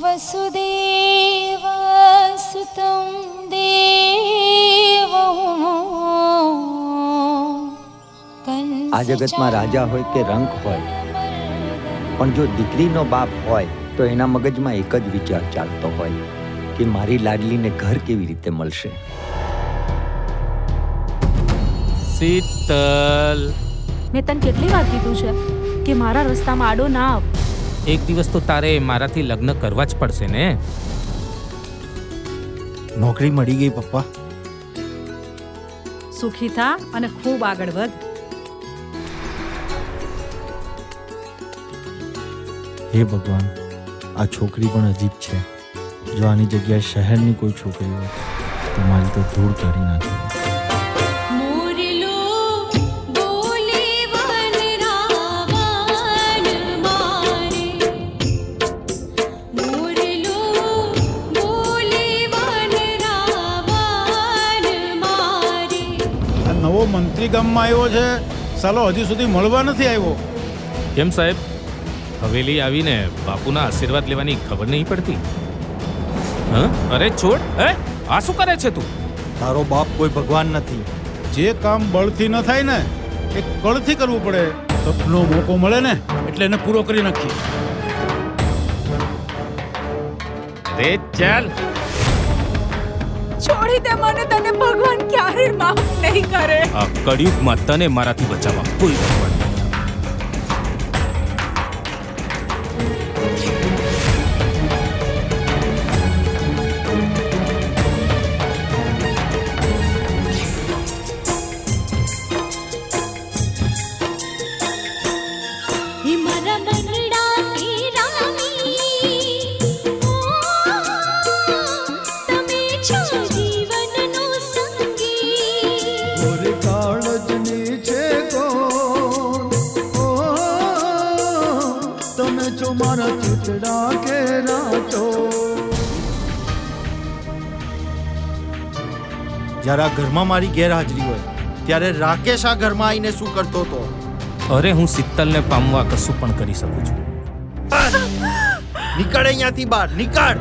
વસુદેવસુતં દેવં આ જગતમાં રાજા હોય કે રંક હોય, પણ જો દીકરીનો બાપ હોય તો એના મગજમાં એક જ વિચાર ચાલતો હોય કે મારી લાડલીને ઘર કેવી રીતે મળશે. શીતલ, મેં તને કેટલી વાર કીધું છે કે મારા રસ્તામાં આડો ના આવ. એક દિવસ તો તારે મારાથી લગ્ન કરવા જ પડશે ને. નોકરી મળી ગઈ પપ્પા. સુખી થા અને ખૂબ આગળ વધ. હે ભગવાન, આ છોકરી પણ અજીબ છે. જો આની જગ્યાએ શહેરની કોઈ છોકરી હોય તો મારી તો ધૂળ કાઢી નાખે. નવો મંત્રી ગામમાં આવ્યો છે, સાલો હજી સુધી મળવા નથી આવ્યો. કેમ સાહેબ, હવેલી આવીને બાપુના આશીર્વાદ લેવાની ખબર નહીં પડતી? હા, અરે છોડ. આ શું કરે છે તું? તારો બાપ કોઈ ભગવાન નથી. જે કામ બળથી ન થાય ને એ કળથી કરવું પડે. તપનો મોકો મળે ને એટલે એને પૂરો કરી નાખીએ. રે ચાલ. છોડી દે મને, તને ભગવાન ક્યારેય માફ નહીં કરે. આ કળિયુગમાં તને મારાથી બચાવવા કોઈ ભગવાન નહીં. જ્યારે આ ઘરમાં મારી ગેરહાજરી હોય ત્યારે રાકેશ આ ઘરમાં આવીને શું કરતો હતો? અરે હું શીતલને પામવા કશું પણ કરી શકું છું. નીકળ અહીંયાથી બહાર, નીકળ.